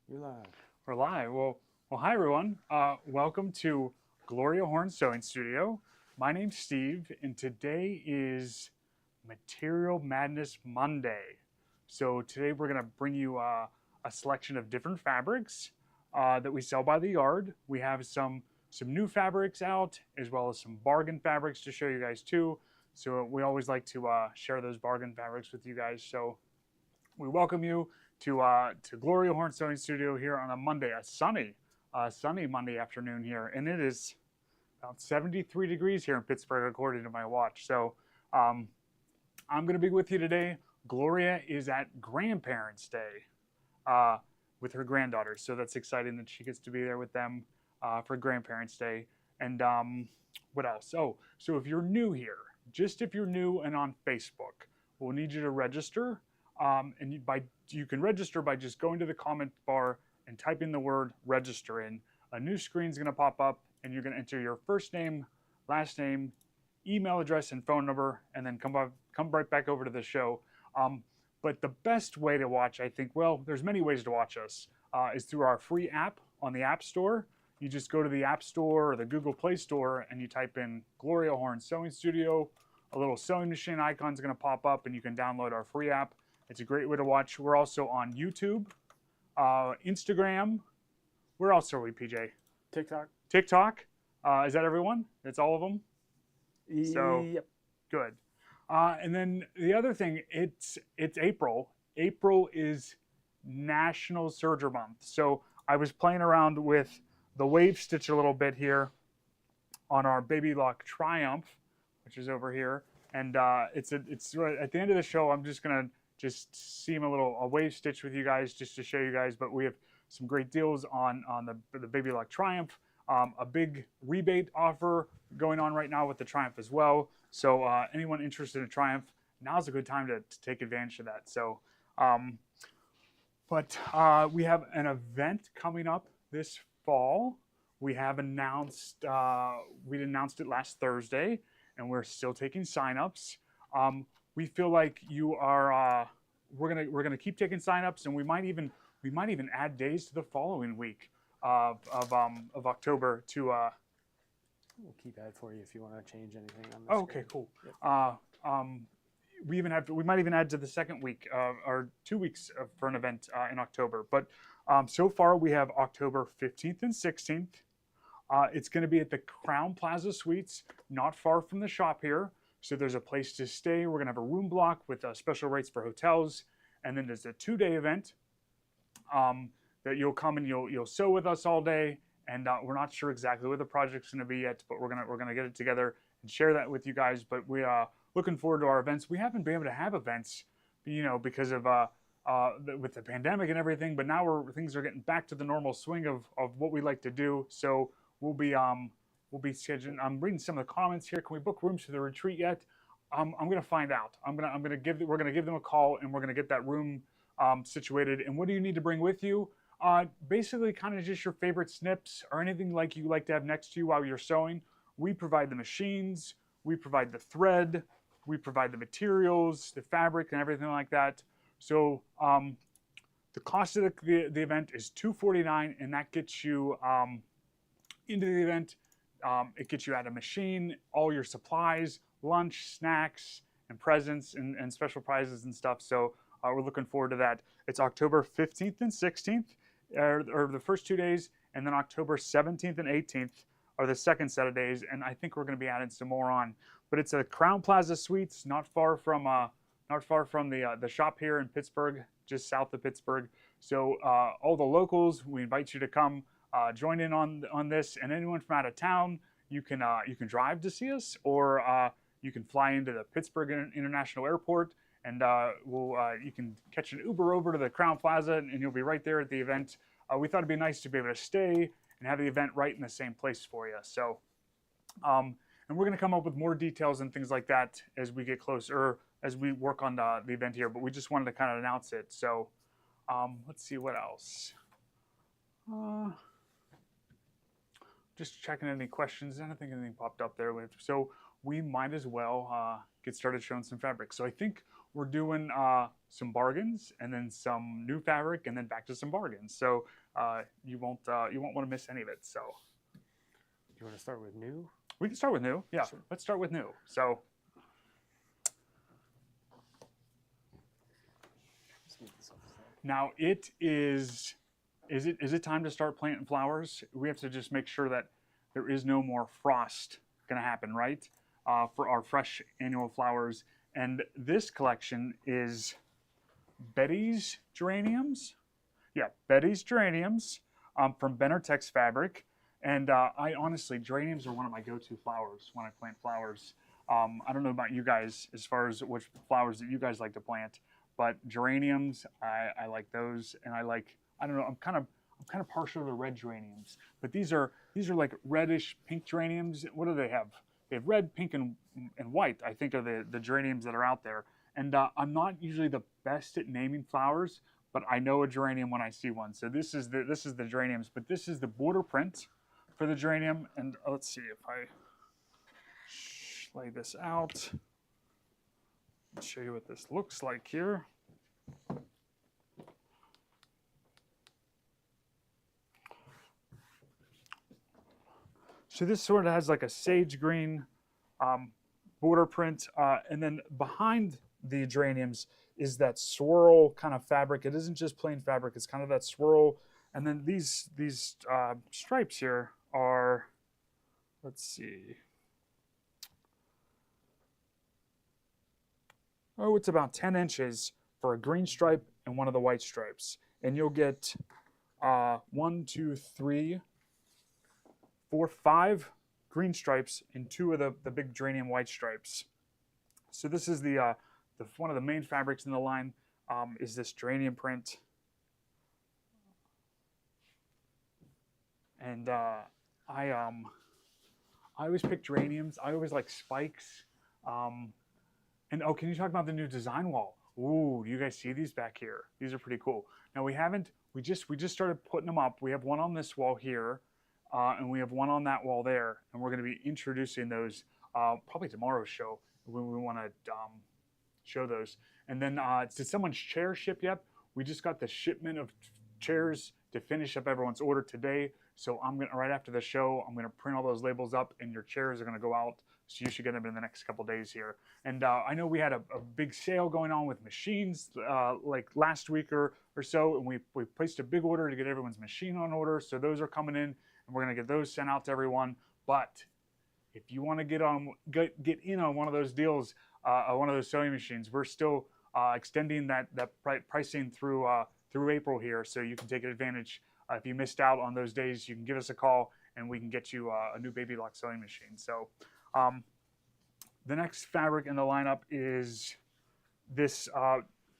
You're live. We're live. Well, hi everyone. Welcome to Gloria Horn Sewing Studio. My name's Steve, and today is Material Madness Monday. So today we're gonna bring you a selection of different fabrics that we sell by the yard. We have some new fabrics out, as well as some bargain fabrics to show you guys too. So we always like to share those bargain fabrics with you guys. So we welcome you to Gloria Horn Sewing Studio here on a Monday, a sunny Monday afternoon here, and it is about 73 degrees here in Pittsburgh according to my watch. So um, I'm going to be with you today. Gloria is at Grandparents' Day uh, with her granddaughters, so that's exciting that she gets to be there with them for Grandparents' Day. And what else? Oh, so if you're new here, just if you're new and on Facebook, we'll need you to register. And you can register by just going to the comment bar and typing the word register in. A new screen is going to pop up, and you're going to enter your first name, last name, email address, and phone number, and then come right back over to the show. But the best way to watch, I think, well, there's many ways to watch us, is through our free app on the App Store. You just go to the App Store or the Google Play Store, and you type in Gloria Horn Sewing Studio. A little sewing machine icon is going to pop up, and you can download our free app. It's a great way to watch. We're also on YouTube, Instagram. Where else are we, PJ? TikTok. TikTok. Is that everyone? It's all of them? So Yep. good. And then the other thing, it's April. April is National Serger Month. So I was playing around with the wave stitch a little bit here on our Baby Lock Triumph, which is over here. And it's right at the end of the show. I'm just gonna seam a wave stitch with you guys just to show you guys. But we have some great deals on the Baby Lock Triumph. A big rebate offer going on right now with the Triumph as well. So anyone interested in Triumph, now's a good time to take advantage of that. So, we have an event coming up this fall. We have announced, we announced it last Thursday, and we're still taking signups. We feel like you are, we're gonna keep taking signups, and we might even add days to the following week of October to. We'll keep that for you if you want to change anything on this. Oh, okay, cool. Yep. We might even add to the second week or 2 weeks for an event in October. But so far we have October 15th and 16th. It's going to be at the Crown Plaza Suites, not far from the shop here. So there's a place to stay. We're going to have a room block with special rates for hotels, and then there's a 2-day event that you'll come and you'll sew with us all day. And we're not sure exactly where the project's going to be yet, but we're gonna get it together and share that with you guys. But we are looking forward to our events. We haven't been able to have events, because of with the pandemic and everything. But now things are getting back to the normal swing of what we like to do. So we'll be scheduling. I'm reading some of the comments here. Can we book rooms for the retreat yet? I'm gonna find out. We're gonna give them a call, and we're gonna get that room situated. And what do you need to bring with you? Basically kind of just your favorite snips or anything like you like to have next to you while you're sewing. We provide the machines, we provide the thread, we provide the materials, the fabric, and everything like that. So the cost of the event is $249, and that gets you into the event. It gets you out a machine, all your supplies, lunch, snacks, and presents, and special prizes and stuff. So we're looking forward to that. It's October 15th and 16th. Or the first 2 days, and then October 17th and 18th are the second set of days, and I think we're going to be adding some more on. But it's a Crown Plaza Suites, not far from the shop here in Pittsburgh, just south of Pittsburgh. So all the locals, we invite you to come join in on this, and anyone from out of town, you can drive to see us, or you can fly into the Pittsburgh International Airport. And you can catch an Uber over to the Crown Plaza, and you'll be right there at the event. We thought it'd be nice to be able to stay and have the event right in the same place for you. So, and we're going to come up with more details and things like that as we get closer, as we work on the event here. But we just wanted to kind of announce it. So, let's see what else. Just checking any questions. I don't think anything popped up there. So we might as well get started showing some fabric. So I think we're doing some bargains and then some new fabric and then back to some bargains. So you won't want to miss any of it. So You want to start with new? we can start with new. Yeah, Sure. let's start with new. So Let's move this off the side. now it is. Is it time to start planting flowers? We have to just make sure that there is no more frost going to happen, right? For our fresh annual flowers. And this collection is Betty's geraniums. Yeah, Betty's geraniums from Benartex Fabric. And I honestly, geraniums are one of my go-to flowers when I plant flowers. I don't know about you guys as far as which flowers that you guys like to plant, but geraniums, I like those, and I don't know, I'm kind of partial to red geraniums, but these are like reddish pink geraniums. What do they have? They have red, pink, and white, I think, are the geraniums that are out there. And I'm not usually the best at naming flowers, but I know a geranium when I see one. So this is the geraniums, but this is the border print for the geranium. And let's see if I lay this out. I'll show you what this looks like here. So this sort of has like a sage green border print, and then behind the geraniums is that swirl kind of fabric. It isn't just plain fabric; it's kind of that swirl. And then these stripes here are, let's see, oh, it's about 10 inches for a green stripe and one of the white stripes, and you'll get 1, 2, 3, 4, 5 green stripes and 2 of the big geranium white stripes. So this is the one of the main fabrics in the line is this geranium print. And I always pick geraniums. I always like spikes. And oh, can you talk about the new design wall? Ooh, do you guys see these back here? These are pretty cool. Now we just started putting them up. We have one on this wall here. And we have one on that wall there, and we're going to be introducing those probably tomorrow's show when we want to show those. And then did someone's chair ship yet? We just got the shipment of chairs to finish up everyone's order today. So I'm gonna right after the show, I'm gonna print all those labels up, and your chairs are gonna go out. So you should get them in the next couple days here. And I know we had a big sale going on with machines like last week or so, and we placed a big order to get everyone's machine on order. So those are coming in. And we're going to get those sent out to everyone. But if you want to get in on one of those deals, one of those sewing machines, we're still extending that pricing through April here, so you can take advantage. If you missed out on those days, you can give us a call, and we can get you a new Baby Lock sewing machine. So the next fabric in the lineup is this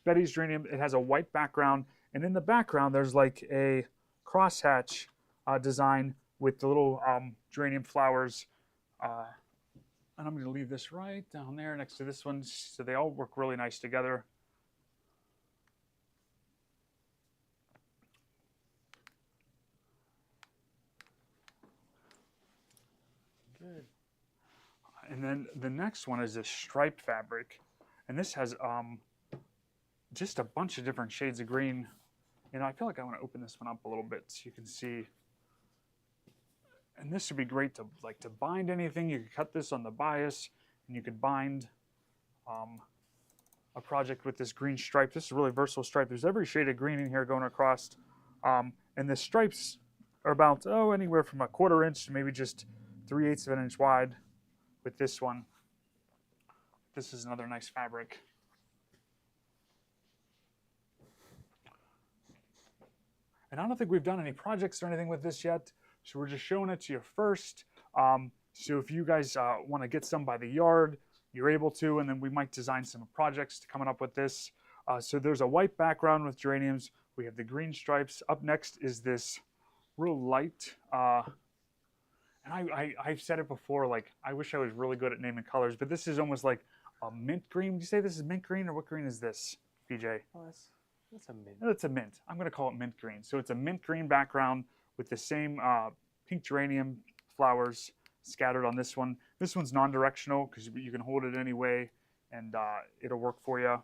Betty's geranium. It has a white background, and in the background, there's like a crosshatch design with the little geranium flowers. And I'm going to leave this right down there next to this one, so they all work really nice together. Good. And then the next one is this striped fabric. And this has just a bunch of different shades of green. And I feel like I want to open this one up a little bit so you can see. And this would be great to bind anything. You could cut this on the bias, and you could bind a project with this green stripe. This is a really versatile stripe. There's every shade of green in here going across. And the stripes are about, anywhere from 1/4 inch to maybe just 3/8 of an inch wide with this one. This is another nice fabric. And I don't think we've done any projects or anything with this yet, so we're just showing it to you first. So if you guys want to get some by the yard, you're able to, and then we might design some projects coming up with this. So there's a white background with geraniums. We have the green stripes. Up next is this real light, and I've said it before, like, I wish I was really good at naming colors, but this is almost like a mint green. Would you say this is mint green, or what green is this, BJ? Oh, that's a mint. It's a mint. I'm going to call it mint green. So it's a mint green background with the same pink geranium flowers scattered on this one. This one's non-directional because you can hold it any way, and it'll work for you.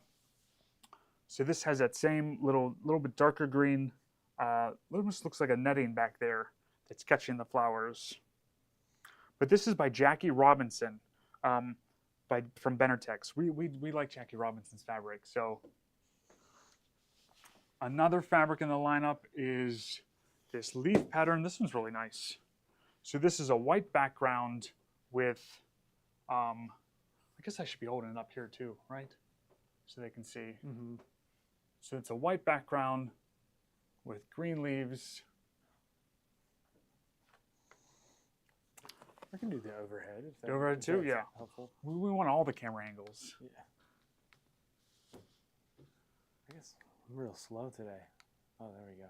So this has that same little bit darker green. Almost looks like a netting back there that's catching the flowers. But this is by Jackie Robinson, from Benartex. We like Jackie Robinson's fabric. So another fabric in the lineup is this leaf pattern. This one's really nice. So this is a white background with, I guess I should be holding it up here too, right? So they can see. Mm-hmm. So it's a white background with green leaves. I can do the overhead. If The overhead if too? that's Yeah. helpful. We want all the camera angles. Yeah. I guess I'm real slow today. Oh, there we go.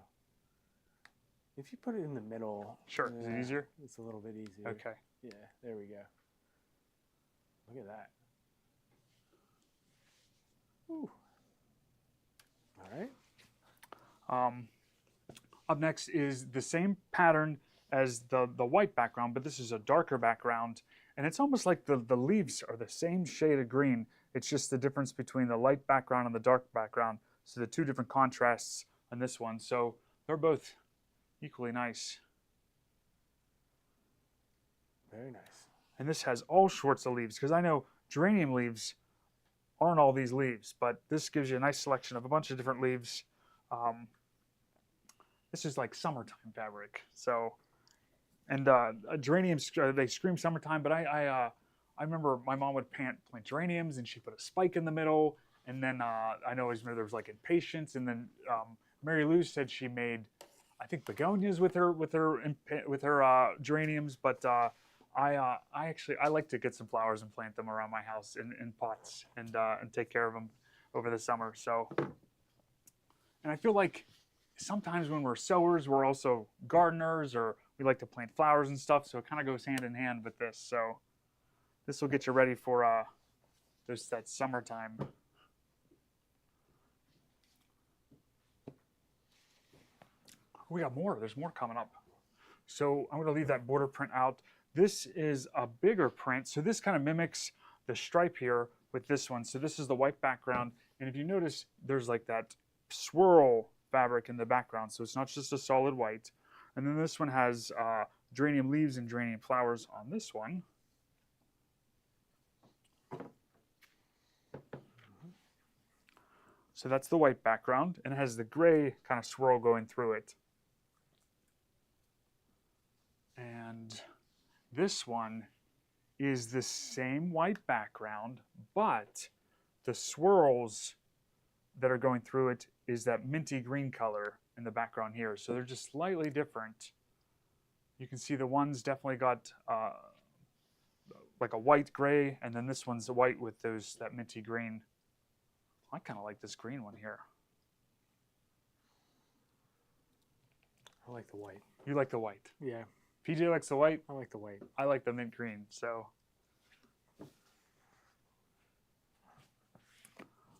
If you put it in the middle. Sure. Is it easier? It's a little bit easier. Okay. Yeah, there we go. Look at that. Ooh. All right. Up next is the same pattern as the white background, but this is a darker background. And it's almost like the leaves are the same shade of green. It's just the difference between the light background and the dark background. So the two different contrasts on this one. So they're both equally nice. Very nice. And this has all sorts of leaves, because I know geranium leaves aren't all these leaves, but this gives you a nice selection of a bunch of different leaves. This is like summertime fabric. So, and geraniums, they scream summertime, but I remember my mom would plant geraniums and she put a spike in the middle. And then I know there was like impatience. And then Mary Lou said she made, I think, begonias with her geraniums. But I like to get some flowers and plant them around my house in pots and take care of them over the summer. So, and I feel like sometimes when we're sowers, we're also gardeners, or we like to plant flowers and stuff. So it kind of goes hand in hand with this. So this will get you ready for that summertime. We got more. There's more coming up. So I'm going to leave that border print out. This is a bigger print. So this kind of mimics the stripe here with this one. So this is the white background. And if you notice, there's like that swirl fabric in the background. So it's not just a solid white. And then this one has geranium leaves and geranium flowers on this one. So that's the white background, and it has the gray kind of swirl going through it. And this one is the same white background, but the swirls that are going through it is that minty green color in the background here. So they're just slightly different. You can see the one's definitely got like a white gray, and then this one's white with that minty green. I kind of like this green one here. I like the white. You like the white? Yeah. PJ likes the white. I like the white. I like the mint green. So.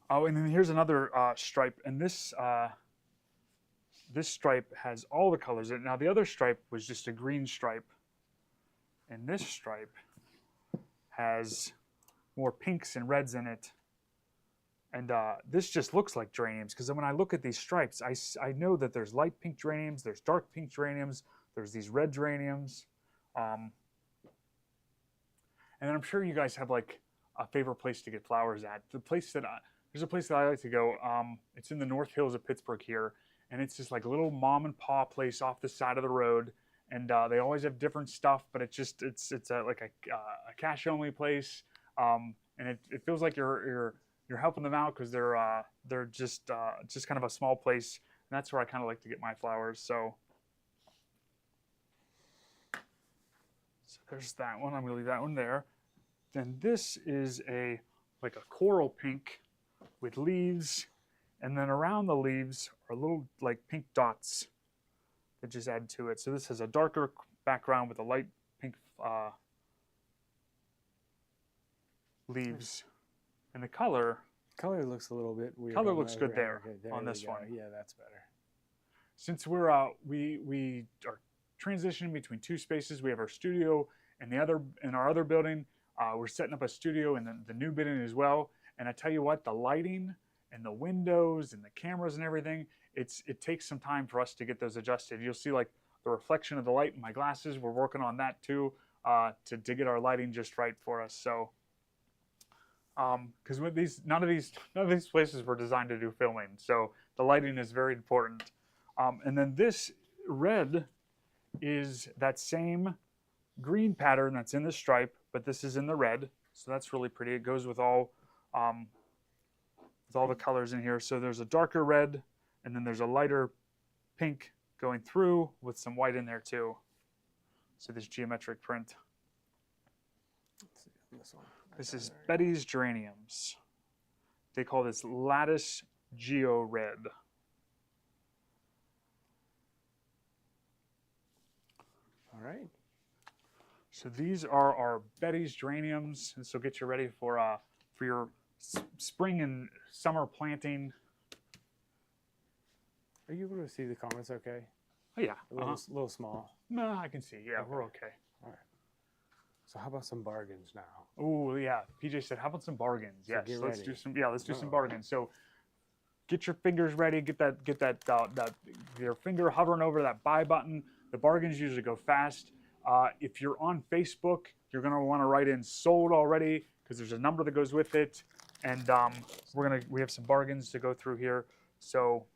Oh, and then here's another stripe, and this stripe has all the colors in it. Now the other stripe was just a green stripe, and this stripe has more pinks and reds in it. And this just looks like geraniums, because when I look at these stripes, I know that there's light pink geraniums, there's dark pink geraniums, there's these red geraniums. And I'm sure you guys have like a favorite place to get flowers at. There's a place that I like to go. It's in the North Hills of Pittsburgh here, and it's just like a little mom and pop place off the side of the road. And they always have different stuff, but it's like a cash only place. And it feels like you're helping them out, because they're just kind of a small place, and that's where I kind of like to get my flowers. So there's that one. I'm gonna leave that one there. Then this is like a coral pink with leaves, and then around the leaves are little like pink dots that just add to it. So this has a darker background with a light pink leaves. And the color looks a little bit weird. Color on looks the good overhead. there Okay, on we this go. one. Yeah, that's better. Since we are transitioning between two spaces, we have our studio and in our other building. We're setting up a studio in the new building as well. And I tell you what, the lighting and the windows and the cameras and everything, it takes some time for us to get those adjusted. You'll see like the reflection of the light in my glasses. We're working on that too, to get our lighting just right for us. So, because with none of these places were designed to do filming, so the lighting is very important. And then this red is that same green pattern that's in the stripe, but this is in the red, so that's really pretty. It goes with all the colors in here. So there's a darker red, and then there's a lighter pink going through with some white in there too. So this geometric print. Let's see on this one. This is Betty's Geraniums. They call this Lattice Geo Red. All right. So these are our Betty's Geraniums. This will get you ready for your spring and summer planting. Are you able to see the comments okay? Oh yeah, A little small. No, I can see. Yeah, we're okay. All right. So how about some bargains now? Oh yeah, PJ said, "How about some bargains?" So Yes, get let's ready. do some. Yeah, let's do some Uh-oh. bargains. So get your fingers ready. Get your finger hovering over that buy button. The bargains usually go fast. If you're on Facebook, you're gonna want to write in "sold already" because there's a number that goes with it, and we have some bargains to go through here. So,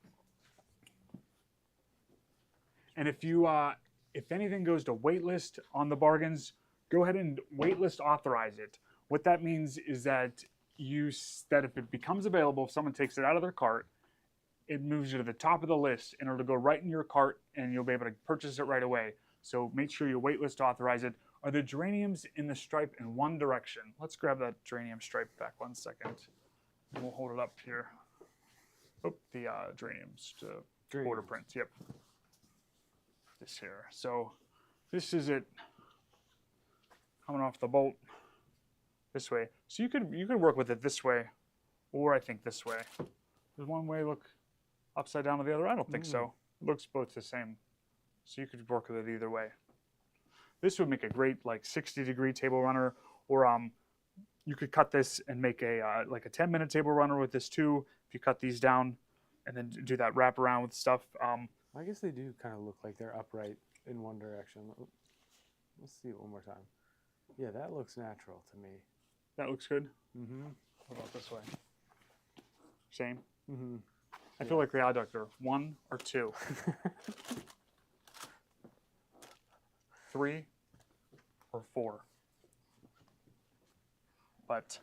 and if anything goes to waitlist on the bargains, go ahead and waitlist authorize it. What that means is that if it becomes available, if someone takes it out of their cart, it moves you to the top of the list and it'll go right in your cart and you'll be able to purchase it right away. So make sure you waitlist authorize it. Are the geraniums in the stripe in one direction? Let's grab that geranium stripe back 1 second. And we'll hold it up here. Oh, the geraniums to border prints. Yep. This here. So this is it coming off the bolt this way. So you could work with it this way, or I think this way. Does one way look upside down to the other? I don't think so. It looks both the same. So you could work with it either way. This would make a great like 60-degree table runner, or you could cut this and make a like a 10-minute table runner with this too. If you cut these down and then do that wrap around with stuff. I guess they do kind of look like they're upright in one direction. Let's see it one more time. Yeah, that looks natural to me. That looks good. Mm-hmm. What about this way? Same. Mm-hmm. I feel like the eye doctor. 1 or 2, 3 or 4. But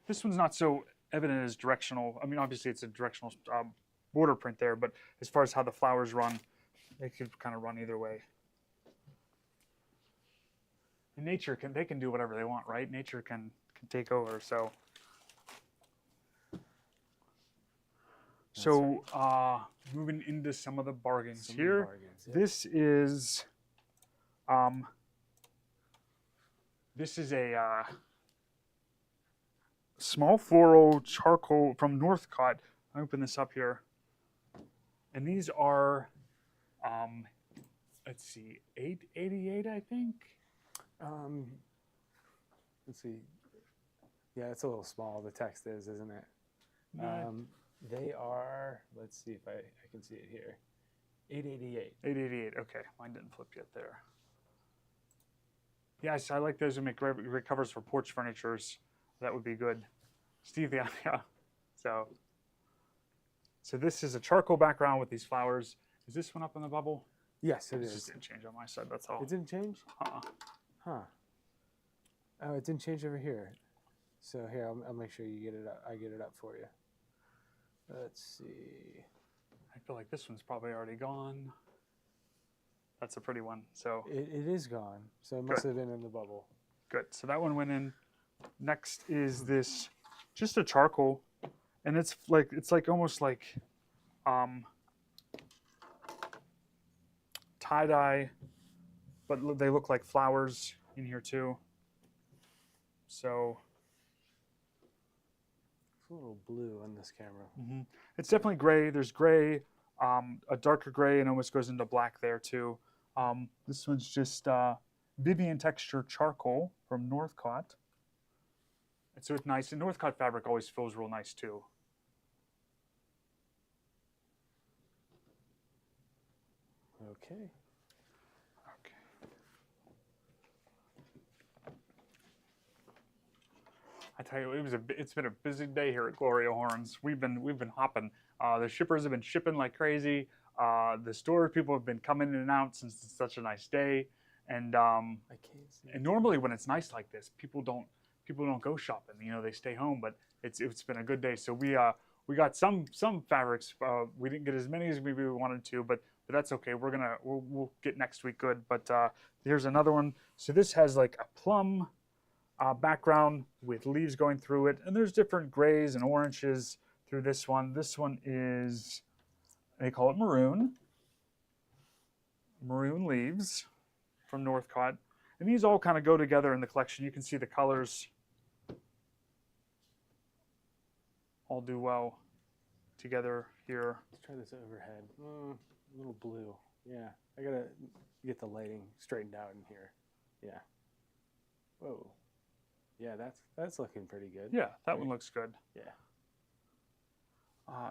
this one's not so evident as directional. I mean, obviously it's a directional border print there, but as far as how the flowers run, they could kind of run either way. And nature they can do whatever they want, right? Nature can take over. So moving into some of the bargains here. This is a small floral charcoal from Northcott. I open this up here, and these are let's see, $8.88, I think. Let's see. Yeah, it's a little small. The text is, isn't it? They are. Let's see if I can see it here. $8.88. $8.88. Okay, mine didn't flip yet there. Yes, I like those to make great covers for porch furnitures. That would be good. Steve, yeah. So this is a charcoal background with these flowers. Is this one up in the bubble? Yes, it This is. just didn't change on my side. That's all. It didn't change? Huh. Oh, it didn't change over here. So here, I'll make sure you get it up. I get it up for you. Let's see. I feel like this one's probably already gone. That's a pretty one. So It is gone. So it must have been in the bubble. good. So that one went in. Next is this, just a charcoal, and it's like almost like tie-dye, but they look like flowers in here too. So It's a little blue on this camera. it's definitely gray. There's gray, a darker gray, and almost goes into black there too. This one's just Vivian Texture Charcoal from Northcott. So it's nice. And Northcott fabric always feels real nice too. Okay. Okay. I tell you, it's been a busy day here at Gloria Horns. We've been hopping. The shippers have been shipping like crazy. The store people have been coming in and out since it's such a nice day. And I can't see. and normally when it's nice like this, people don't go shopping. You know, they stay home. But it's been a good day. So we got some fabrics. We didn't get as many as maybe we wanted to, but that's okay. We'll get next week good. But here's another one. So this has like a plum background with leaves going through it, and there's different grays and oranges through this one. This one is, they call it maroon leaves from Northcott, and these all kind of go together in the collection. You can see the colors all do well together here. Let's try this overhead. A little blue. Yeah, I gotta get the lighting straightened out in here. Yeah. Whoa. Yeah, that's looking pretty good. Yeah, that one looks good. Yeah.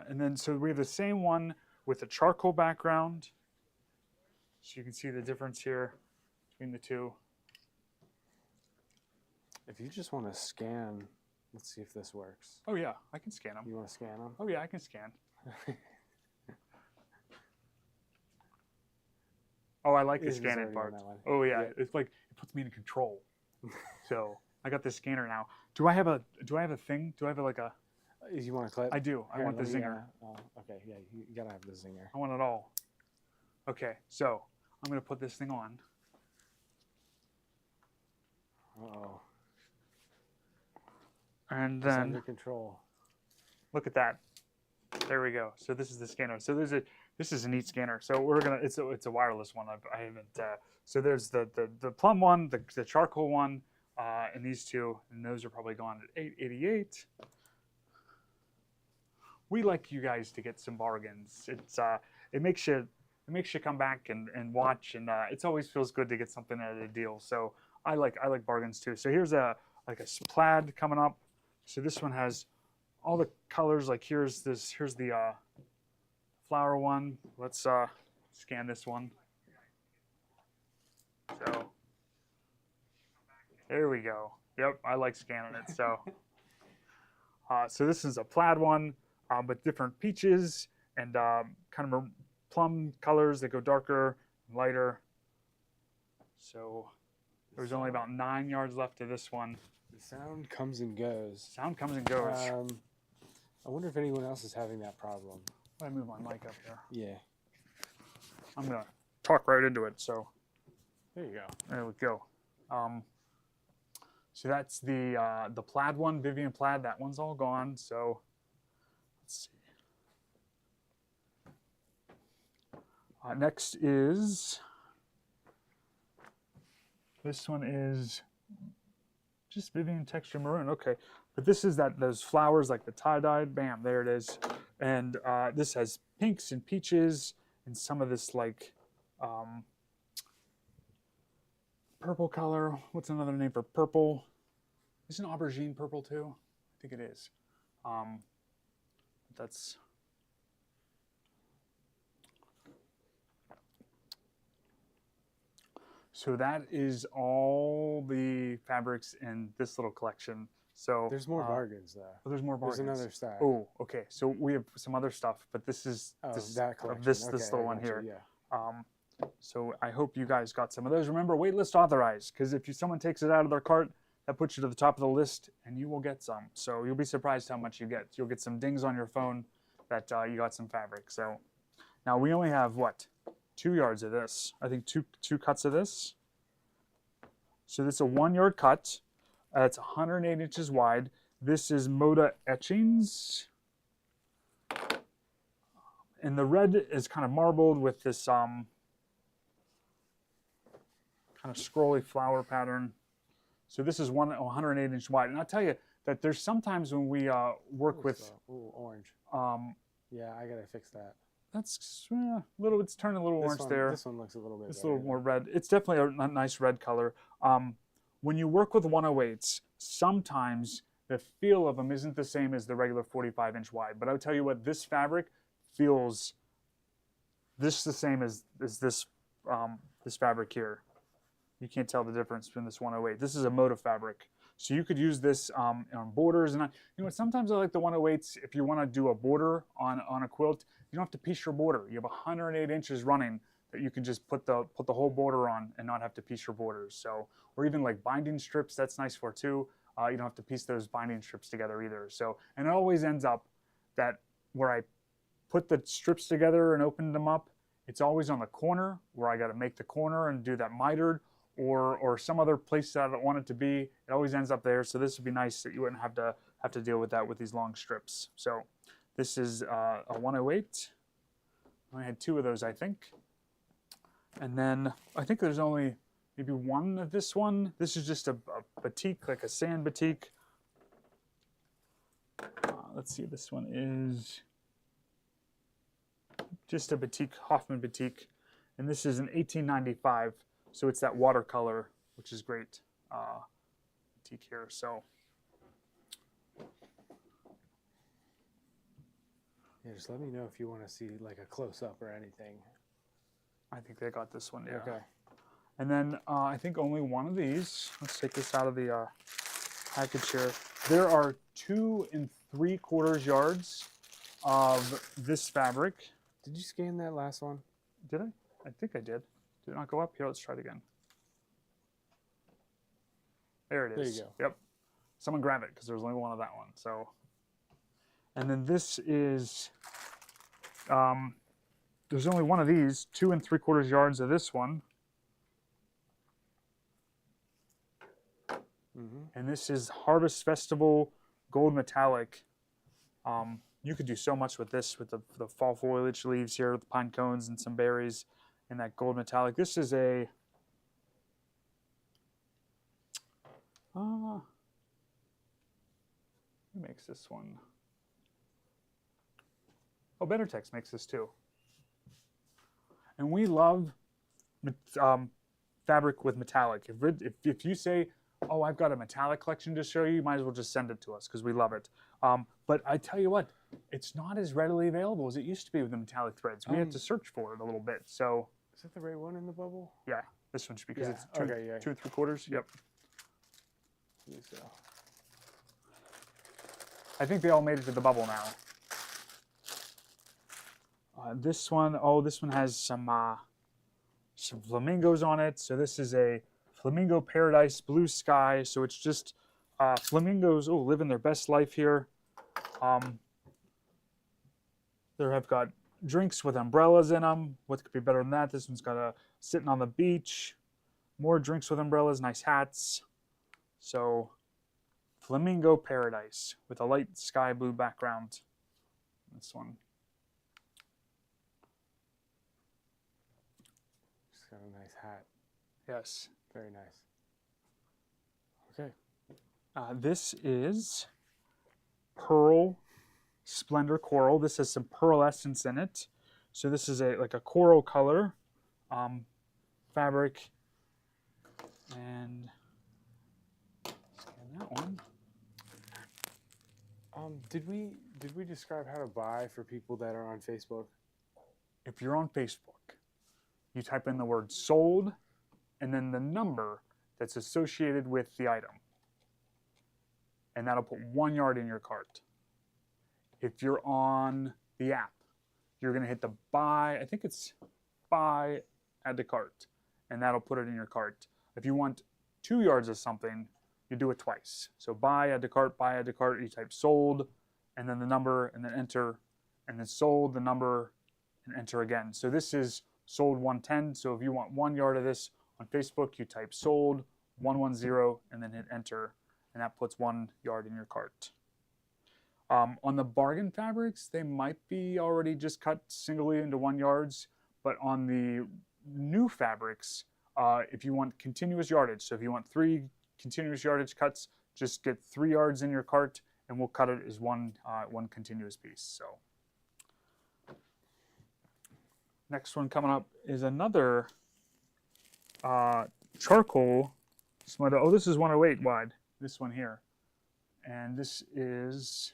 And then so we have the same one with a charcoal background. So you can see the difference here between the two. If you just want to scan, let's see if this works. Oh yeah, I can scan them. You want to scan them? Oh yeah, I can scan. Oh, I like the It's scanning already on part. that one. Oh yeah, Yeah. it's like it puts me in control. So I got the scanner now. Do I have a thing? Do I have like a? You want to clip? I do. I Here, want the let me, zinger. Okay, yeah, you gotta have the zinger. I want it all. Okay, so I'm gonna put this thing on. Uh-oh. And It's under then control. look at that. There we go. So this is the scanner. So this is a neat scanner. So we're gonna it's a wireless one. I haven't. So there's the plum one, the charcoal one, and these two, and those are probably gone at $8.88. We like you guys to get some bargains. It makes you come back and watch, and it always feels good to get something at a deal. So I like bargains too. So here's a plaid coming up. So this one has all the colors. Like here's the flower one. Let's scan this one. So there we go. Yep, I like scanning it. So so this is a plaid one, with different peaches and kind of plum colors that go darker, and lighter. So there's only about 9 yards left of this one. The sound comes and goes. Sound comes and goes. I wonder if anyone else is having that problem. Let me move my mic up here. Yeah. I'm gonna talk right into it. So There you go. there we go. So that's the plaid one, Vivian Plaid. That one's all gone. So let's see. Next is this one is just Vivian Texture Maroon. Okay, but this is those flowers like the tie-dyed. Bam, there it is. And this has pinks and peaches and some of this like purple color. What's another name for purple? Isn't aubergine purple too? I think it is. That's so that is all the fabrics in this little collection. So There's more bargains though. Oh, there's more bargains. There's another stack. Oh, okay. So we have some other stuff, but this is that collection. this Okay, little I one got here. you, Yeah. So I hope you guys got some of those. Remember, waitlist authorized, because if someone takes it out of their cart, that puts you to the top of the list, and you will get some. So you'll be surprised how much you get. You'll get some dings on your phone that you got some fabric. So now we only have what, 2 yards of this? I think two cuts of this. So this is a 1 yard cut. It's 108 inches wide. This is Moda Etchings. And the red is kind of marbled with this kind of scrolly flower pattern. So this is 108 inch wide. And I'll tell you that there's sometimes when we work with... Ooh, orange. Yeah, I gotta fix that. That's it's turning a little orange there. This one looks a little bit It's a better. little more red. It's definitely a nice red color. When you work with 108s, sometimes the feel of them isn't the same as the regular 45-inch wide. But I'll tell you what, this fabric feels this the same as this this fabric here. You can't tell the difference between this 108. This is a Moda fabric. So you could use this on borders. And you know, sometimes I like the 108s if you want to do a border on a quilt. You don't have to piece your border. You have 108 inches running that you can just put the whole border on and not have to piece your borders. So, or even like binding strips, that's nice for too. You don't have to piece those binding strips together either. So, and it always ends up that where I put the strips together and open them up, it's always on the corner where I got to make the corner and do that mitered, or some other place that I don't want it to be. It always ends up there. So this would be nice that you wouldn't have to deal with that with these long strips. So this is a 108. I had 2 of those, I think. And then I think there's only maybe 1 of this one. This is just a batik, like a sand batik. Let's see, this one is just a batik, Hoffman batik. And this is an 1895. So it's that watercolor, which is great. Batik here, so. Yeah, just let me know if you want to see like a close-up or anything. I think they got this one, yeah. Okay. And then I think only 1 of these. Let's take this out of the package here. There are 2 3/4 yards of this fabric. Did you scan that last one? Did I? I think I did. Did it not go up? Here, let's try it again. There it is. There you go. Yep. Someone grab it because there's only 1 of that one. So, and then this is, there's only 1 of these, 2 3/4 yards of this one. And this is Harvest Festival Gold Metallic. You could do so much with this, with the fall foliage leaves here, the pine cones and some berries, and that gold metallic. This is a who makes this one? Oh, Bettertex makes this too. And we love fabric with metallic. If you say, oh, I've got a metallic collection to show you, might as well just send it to us because we love it. But I tell you what, it's not as readily available as it used to be with the metallic threads. We have to search for it a little bit. So is that the right one in the bubble? yeah, this one should be because it's 2 3/4. Yep. So. I think they all made it to the bubble now. This one, oh, this one has some flamingos on it. So this is a Flamingo Paradise Blue Sky. So it's just flamingos, living their best life here. There have got drinks with umbrellas in them. What could be better than that? This one's got a sitting on the beach. More drinks with umbrellas, nice hats. So Flamingo Paradise with a light sky blue background. This one. She's got a nice hat. Yes. Very nice. Okay. This is Pearl Splendor Coral. This has some pearl essence in it. So this is like a coral color fabric. And scan that one. Did we describe how to buy for people that are on Facebook? If you're on Facebook, you type in the word sold and then the number that's associated with the item. And that'll put 1 yard in your cart. If you're on the app, you're going to hit the buy, I think it's buy, add to cart, and that'll put it in your cart. If you want 2 yards of something, you do it twice. So buy, add to cart, you type sold, and then the number, and then enter, and then sold, the number, and enter again. So this is sold 110. So if you want 1 yard of this on Facebook, you type sold 110 and then hit enter, and that puts 1 yard in your cart. On the bargain fabrics, they might be already just cut singly into 1 yards, but on the new fabrics, if you want continuous yardage, so if you want 3 continuous yardage cuts, just get 3 yards in your cart, and we'll cut it as one continuous piece. So next one coming up is another charcoal sweater. Oh, this is 108 wide. This one here, And this is,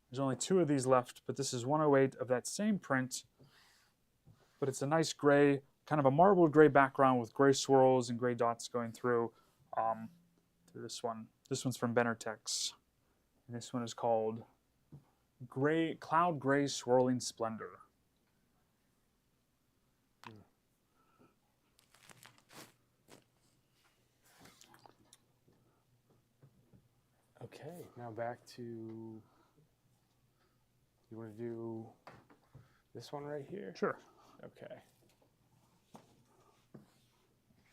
there's only 2 of these left, but this is 108 of that same print, but it's a nice gray, kind of a marbled gray background with gray swirls and gray dots going through this one. This one's from Benartex. And this one is called Cloud Gray Swirling Splendor. Okay, now back to, you want to do this one right here? Sure. Okay.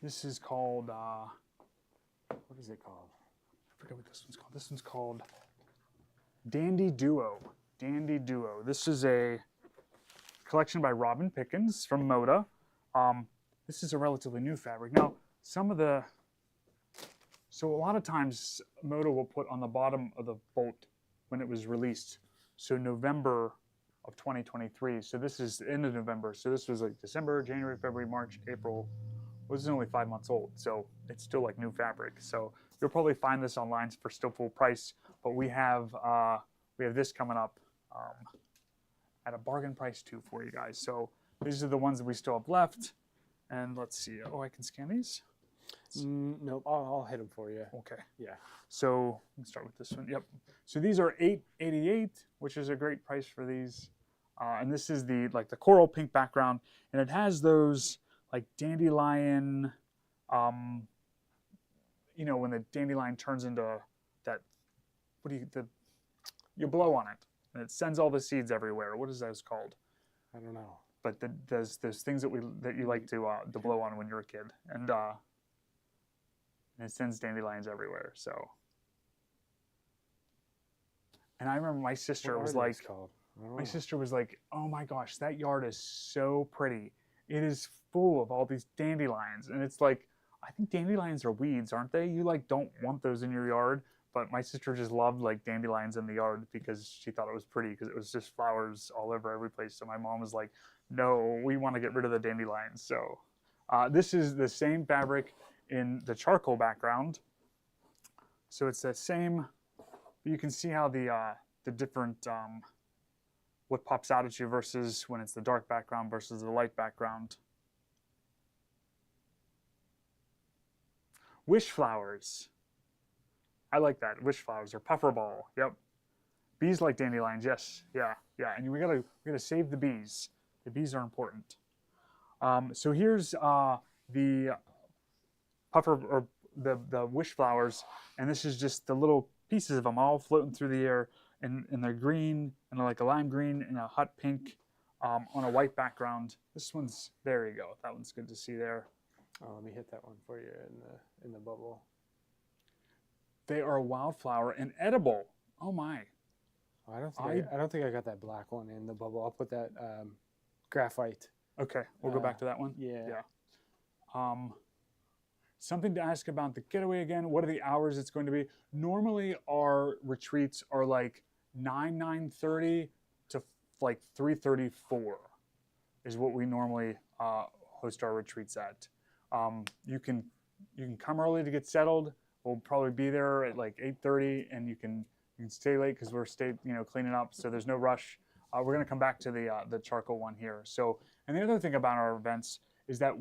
This is called, What is it called? I forget what this one's called. This one's called Dandy Duo. Dandy Duo. This is a collection by Robin Pickens from Moda. This is a relatively new fabric. Now, so a lot of times Moda will put on the bottom of the bolt when it was released, so November of 2023. So this is the end of November. So this was like December, January, February, March, April. Well, this is only 5 months old, so it's still like new fabric. So you'll probably find this online for still full price, but we have this coming up at a bargain price too for you guys. So these are the ones that we still have left. And let's see. Oh, I can scan these? Nope, I'll hit them for you. Okay. Yeah. So let's start with this one. Yep. So these are $8.88, which is a great price for these. And this is the coral pink background, and it has those like dandelion. You know, when the dandelion turns into that, you blow on it and it sends all the seeds everywhere. What is those called? I don't know. But there's things that you like to blow on when you're a kid, and it sends dandelions everywhere. So, and I remember my sister was like, "Oh my gosh, that yard is so pretty. It is full of all these dandelions." And it's like, I think dandelions are weeds, aren't they? You don't want those in your yard. But my sister just loved dandelions in the yard because she thought it was pretty, because it was just flowers all over every place. So my mom was like, no, we want to get rid of the dandelions. So this is the same fabric in the charcoal background. So it's that same, you can see how the different, what pops out at you versus when it's the dark background versus the light background. Wish flowers. I like that. Wish flowers or puffer ball. Yep. Bees like dandelions. Yes. Yeah. Yeah. And we gotta save the bees. The bees are important. So here's the puffer or the wish flowers, and this is just the little pieces of them all floating through the air, and they're green and they're like a lime green and a hot pink on a white background. This one's, there you go. That one's good to see there. Oh, let me hit that one for you in the bubble. They are a wildflower and edible. Oh my! I don't think I got that black one in the bubble. I'll put that graphite. Okay, we'll go back to that one. Yeah. Yeah. Something to ask about the getaway again. What are the hours it's going to be? Normally, our retreats are like 9:30 to 3:34 is what we normally host our retreats at. You can come early to get settled. We'll probably be there at 8:30, and you can stay late because we're cleaning up. So there's no rush. We're going to come back to the charcoal one here. So, and the other thing about our events is that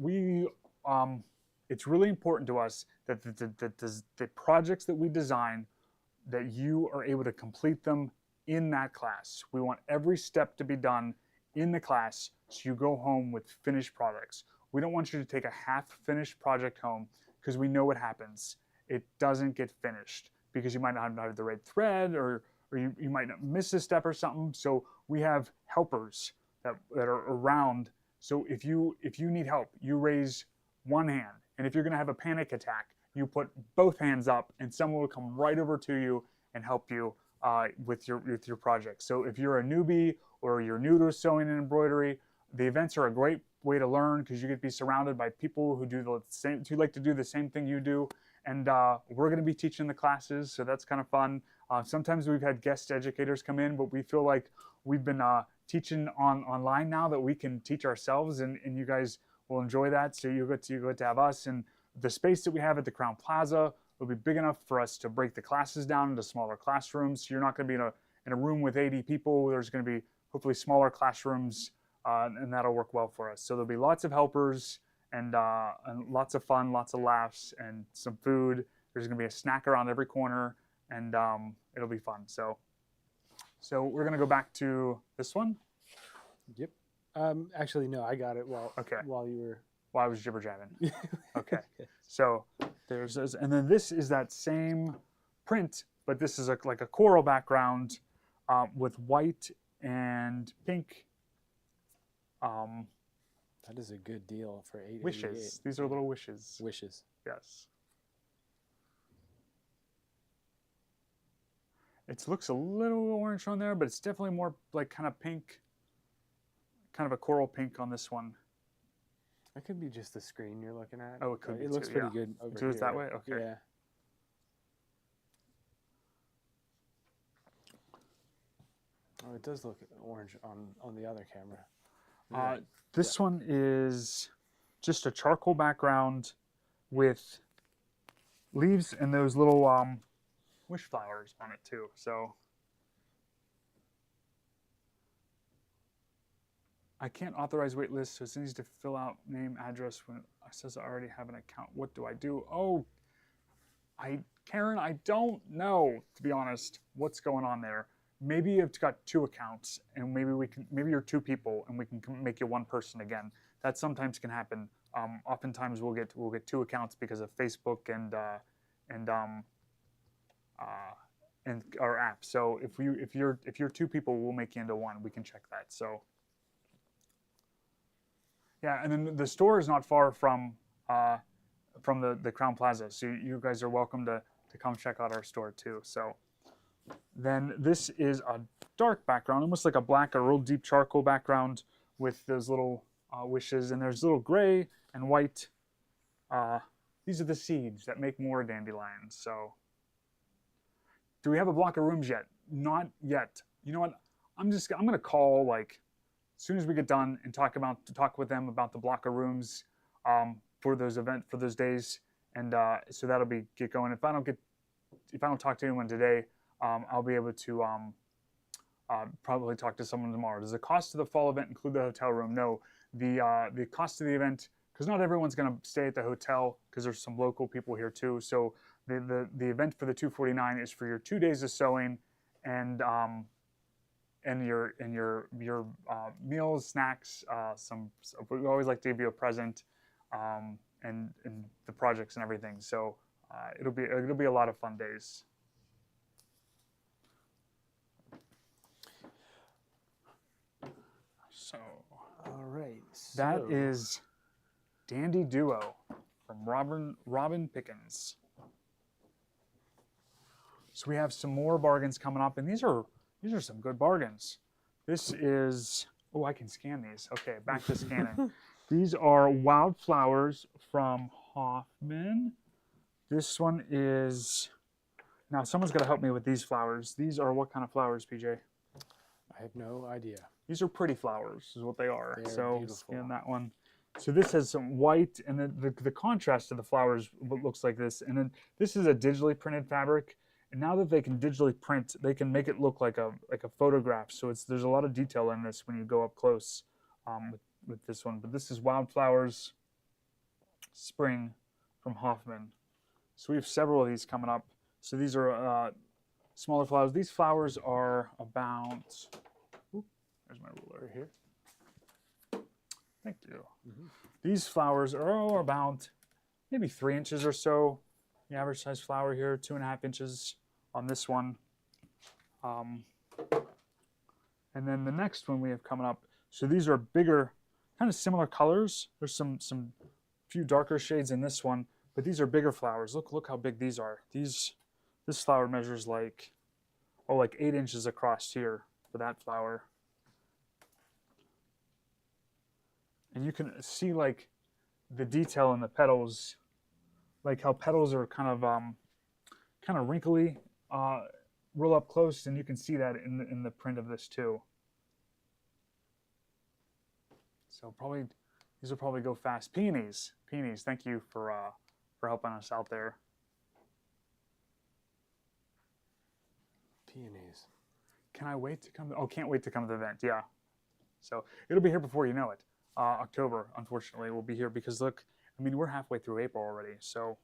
it's really important to us that the projects that we design, that you are able to complete them in that class. We want every step to be done in the class, so you go home with finished products. We don't want you to take a half-finished project home, because we know what happens. It doesn't get finished because you might not have the right thread, or you might miss a step or something. So we have helpers that are around. So if you need help, you raise one hand. And if you're going to have a panic attack, you put both hands up, and someone will come right over to you and help you with your project. So if you're a newbie or you're new to sewing and embroidery, the events are a great way to learn, because you get to be surrounded by people who like to do the same thing you do. And we're going to be teaching the classes, so that's kind of fun. Sometimes we've had guest educators come in, but we feel like we've been teaching online now, that we can teach ourselves, and you guys will enjoy that. So you get to have us, and the space that we have at the Crowne Plaza It'll be big enough for us to break the classes down into smaller classrooms. So you're not going to be in a room with 80 people. There's going to be hopefully smaller classrooms, and that'll work well for us. So there'll be lots of helpers and lots of fun, lots of laughs, and some food. There's going to be a snack around every corner, and it'll be fun. So we're going to go back to this one. Yep. Actually, no, I got it while you were. While I was jibber jabbing. Okay. So there's this, and then this is that same print, but this is like a coral background with white and pink. That is a good deal for $8.88. Wishes. These are little wishes. Wishes. Yes. It looks a little orange on there, but it's definitely more like kind of pink, kind of a coral pink on this one. That could be just the screen you're looking at. Oh, it could be It looks too, pretty yeah. good over Do here. it that way? Okay. Yeah. Oh, it does look orange on the other camera. This one is just a charcoal background with leaves and those little wish flowers on it too. So I can't authorize wait lists, so it needs to fill out name, address. When it says I already have an account, what do I do? Oh, Karen, I don't know, to be honest, what's going on there. Maybe you've got 2 accounts, and maybe you're 2 people, and we can make you 1 person again. That sometimes can happen. Oftentimes we'll get 2 accounts because of Facebook and our app. So if you're 2 people, we'll make you into 1. We can check that. So yeah, and then the store is not far from the Crown Plaza, so you guys are welcome to come check out our store too. So then this is a dark background, almost like a black or real deep charcoal background with those little wishes, and there's little gray and white. These are the seeds that make more dandelions. So do we have a block of rooms yet? Not yet. You know what? I'm gonna call like as soon as we get done and talk with them about the block of rooms for those days, and so that'll get going. If I don't talk to anyone today, I'll be able to probably talk to someone tomorrow. Does the cost of the fall event include the hotel room? No. The cost of the event, because not everyone's going to stay at the hotel, because there's some local people here too. So the event for the $249 is for your 2 days of sewing, and your meals, snacks. We always like to give you a present, and the projects and everything. So it'll be a lot of fun days. So, all right. That is Dandy Duo from Robin Pickens. So we have some more bargains coming up, and these are some good bargains. This is, oh, I can scan these. Okay, back to scanning. These are Wildflowers from Hoffman. This one is, now someone's got to help me with these flowers. These are what kind of flowers, PJ? I have no idea. These are pretty flowers, is what they are. They're so beautiful. Scan that one. So this has some white, and the contrast of the flowers looks like this. And then this is a digitally printed fabric. And now that they can digitally print, they can make it look like a photograph. So there's a lot of detail in this when you go up close with this one. But this is Wildflowers Spring from Hoffman. So we have several of these coming up. So these are smaller flowers. These flowers are about, there's my ruler here. Thank you. Mm-hmm. These flowers are about maybe 3 inches or so. The average size flower here, 2.5 inches on this one. And then the next one we have coming up. So these are bigger, kind of similar colors. There's some few darker shades in this one, but these are bigger flowers. Look how big these are. This flower measures like 8 inches across here for that flower. And you can see like the detail in the petals, like how petals are kind of wrinkly, real up close, and you can see that in the print of this too. So these will probably go fast. Peonies, thank you for helping us out there. Peonies. Can I wait to come? Oh, can't wait to come to the event. Yeah. So it'll be here before you know it. October, unfortunately, will be here because look, I mean, we're halfway through April already. So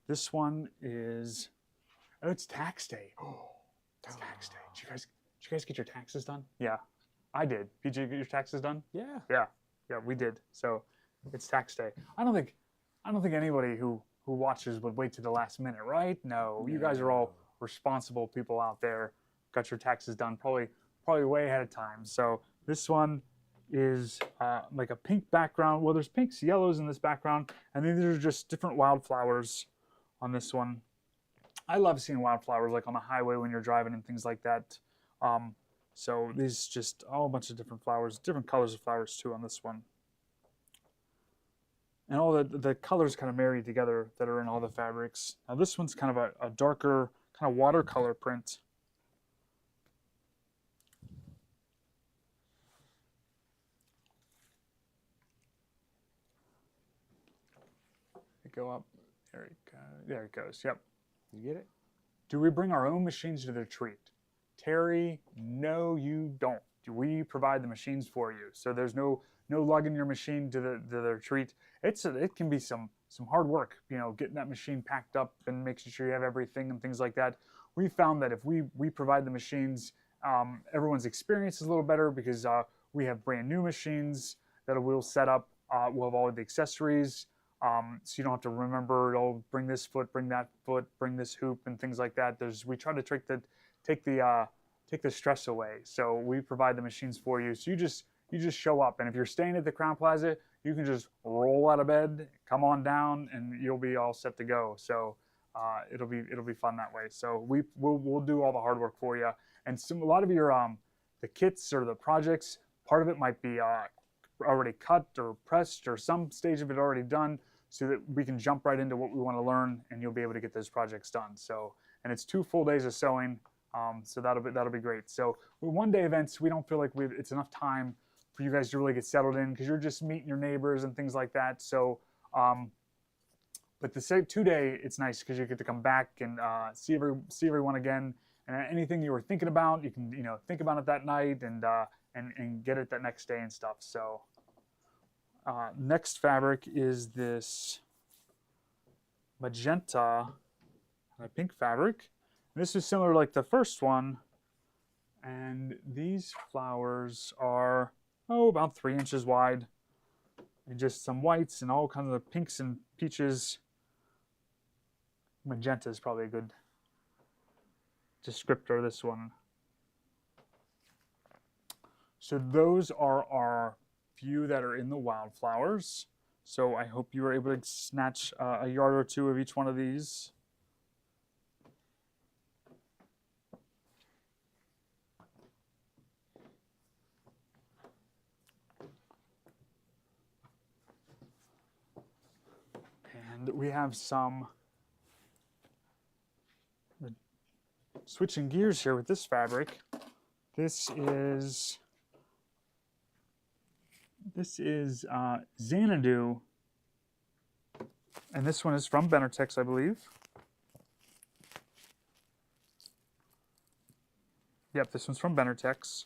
this one is, oh, it's tax day. Oh, it's tax day. Did you guys get your taxes done? Yeah, I did. Did you get your taxes done? Yeah. Yeah, we did. So it's tax day. I don't think anybody who watches would wait to the last minute, right? No, you guys are all responsible people out there. Got your taxes done probably way ahead of time. So this one is like a pink background. Well, there's pinks, yellows in this background, and then there's just different wildflowers on this one. I love seeing wildflowers like on the highway when you're driving and things like that. So these just a bunch of different flowers, different colors of flowers too on this one. And all the colors kind of marry together that are in all the fabrics. Now this one's kind of a darker kind of watercolor print. Go up. There it goes. Yep. You get it? Do we bring our own machines to the retreat? Terry, no, you don't. We provide the machines for you. So there's no lugging your machine to the retreat. It can be some hard work, you know, getting that machine packed up and making sure you have everything and things like that. We found that if we provide the machines, everyone's experience is a little better because we have brand new machines that we'll set up. We'll have all of the accessories. So you don't have to remember, oh, bring this foot, bring that foot, bring this hoop, and things like that. We try to take the stress away. So we provide the machines for you. So you just show up, and if you're staying at the Crowne Plaza, you can just roll out of bed, come on down, and you'll be all set to go. So it'll be fun that way. So we'll do all the hard work for you. And a lot of your the kits or the projects, part of it might be already cut or pressed or some stage of it already done, so that we can jump right into what we want to learn, and you'll be able to get those projects done. So, and it's 2 full days of sewing, so that'll be great. So with 1-day events, we don't feel like it's enough time for you guys to really get settled in because you're just meeting your neighbors and things like that. So, but the 2-day, it's nice because you get to come back and see everyone again, and anything you were thinking about, you can think about it that night and get it that next day and stuff. So. Next fabric is this magenta pink fabric. And this is similar like the first one. And these flowers are, about 3 inches wide. And just some whites and all kinds of pinks and peaches. Magenta is probably a good descriptor of this one. So those are our few that are in the wildflowers. So I hope you were able to snatch a yard or two of each one of these. And we have some, switching gears here with this fabric. This is Xanadu, and this one is from Benartex, I believe. Yep, this one's from Benartex.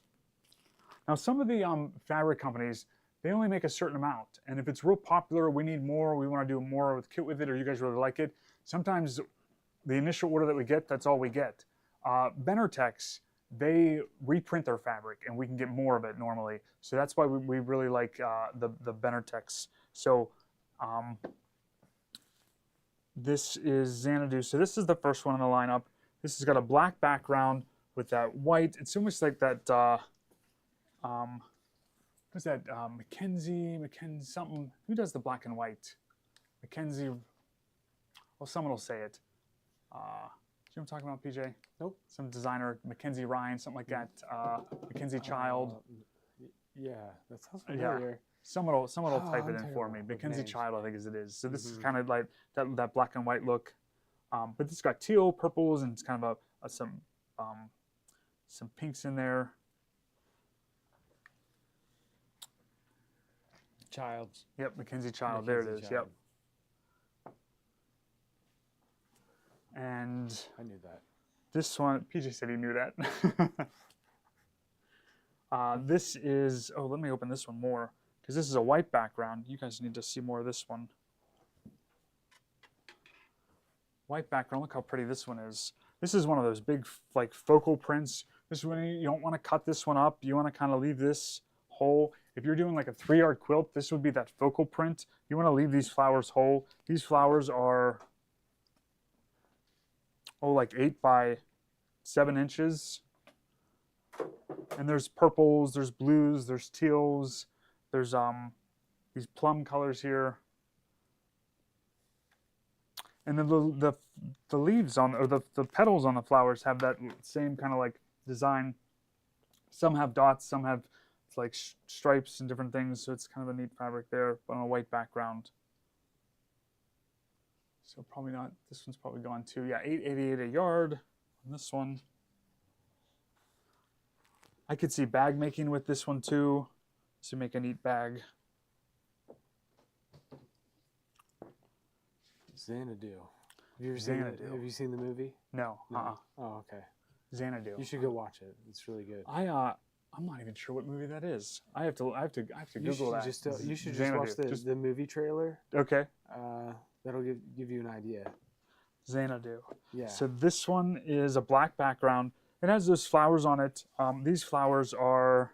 Now, some of the fabric companies, they only make a certain amount, and if it's real popular, we need more, we want to do more with kit with it, or you guys really like it, sometimes the initial order that we get, that's all we get. Benartex, they reprint their fabric, and we can get more of it normally. So that's why we really like the Benartex. So this is Xanadu. So this is the first one in the lineup. This has got a black background with that white. It's almost like that, what's that, Mackenzie something. Who does the black and white? Mackenzie, well, someone will say it. Do you know what I'm talking about, PJ? Nope. Some designer, Mackenzie Ryan, something like that. Mackenzie Child. Yeah, that sounds familiar. Yeah. Someone will type I'm it in for me. terrible with Mackenzie names. Child, I think, as it is. So this is kind of like that black and white look, but it's got teal, purples, and it's kind of some pinks in there. Childs. Yep, Mackenzie Child. There it is. Mackenzie Child. Yep. And I knew that. This one, PJ said he knew that. This is, oh, let me open this one more because this is a white background. You guys need to see more of this one. White background, look how pretty this one is. This is one of those big like focal prints. This one, you don't want to cut this one up. You want to kind of leave this whole. If you're doing like a 3-yard quilt, this would be that focal print. You want to leave these flowers whole. These flowers are, oh, like 8 by 7 inches. And there's purples, there's blues, there's teals, there's these plum colors here. And then the leaves on, or the petals on the flowers have that same kind of like design. Some have dots, some have like stripes and different things. So it's kind of a neat fabric there, but on a white background. So probably not, this one's probably gone too. Yeah, $8.88 a yard on this one. I could see bag making with this one too. To make a neat bag. Xanadu. Have you ever Xanadu. Have you seen the movie? No. No. Oh, okay. Xanadu. You should go watch it. It's really good. I'm not even sure what movie that is. I have to Google that. You should just Xanadu. watch the movie trailer. Okay. That'll give you an idea. Xanadu. Yeah. So this one is a black background. It has those flowers on it. These flowers are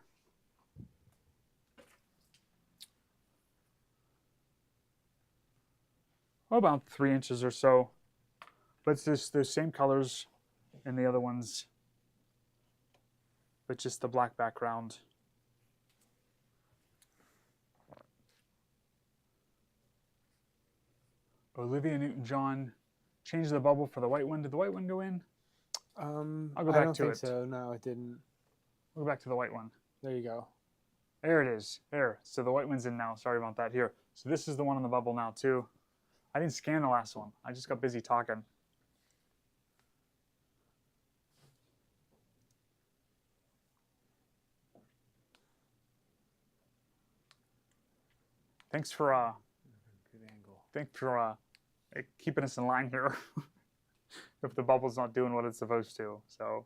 about 3 inches or so. But it's just those same colors in the other ones, but just the black background. Olivia Newton-John changed the bubble for the white one. Did the white one go in? I'll go back I don't to think it. so. No, it didn't. We'll go back to the white one. There you go. There it is. There. So the white one's in now. Sorry about that. Here. So this is the one on the bubble now too. I didn't scan the last one. I just got busy talking. Thanks for Good angle. thanks for keeping us in line here. If the bubble's not doing what it's supposed to, so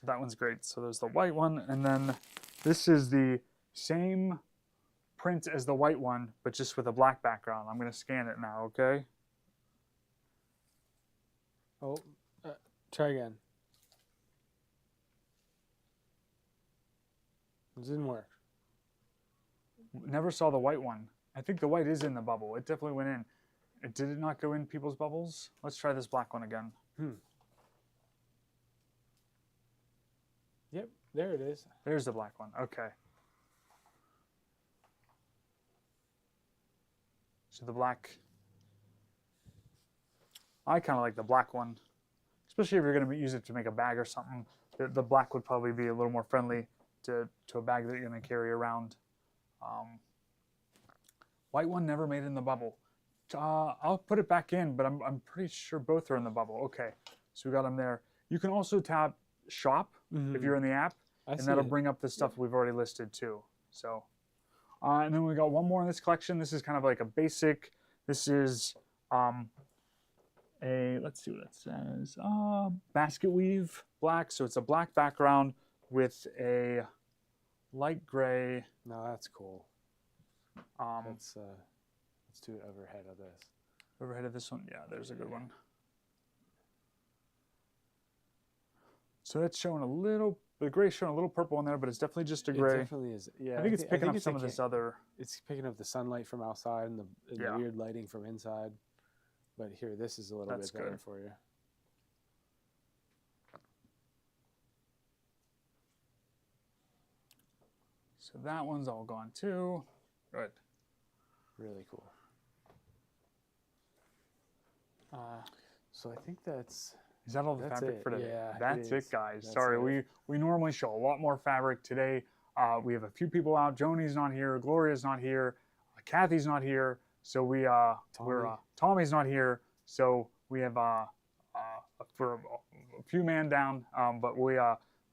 that one's great. So there's the white one, and then this is the same print as the white one, but just with a black background. I'm going to scan it now, okay? Oh, try again. It didn't work. Never saw the white one. I think the white is in the bubble. It definitely went in. Did it not go in people's bubbles? Let's try this black one again. Yep, there it is. There's the black one. Okay. So the black, I kind of like the black one, especially if you're going to use it to make a bag or something. The black would probably be a little more friendly to a bag that you're going to carry around. White one never made it in the bubble. I'll put it back in, but I'm pretty sure both are in the bubble. Okay, so we got them there. You can also tap shop if you're in the app, and that'll bring up the stuff we've already listed too. So, and then we got one more in this collection. This is kind of like a basic. This is let's see what it says. Basket weave black. So it's a black background with a light gray. No, that's cool. Let's do it overhead of this. Overhead of this one? Yeah, there's a good one. So that's showing a little, the gray's showing a little purple in there, but it's definitely just a gray. It definitely is. Yeah, I think it's picking up some of this other. It's picking up the sunlight from outside and the weird lighting from inside. But here, this is a little bit better for you. So that one's all gone too. Good. Really cool. So I think that's... Is that all the fabric for today? Yeah, that's it, guys. Sorry, we normally show a lot more fabric today. We have a few people out. Joni's not here. Gloria's not here. Kathy's not here. So Tommy's not here. So we have for a few man down. But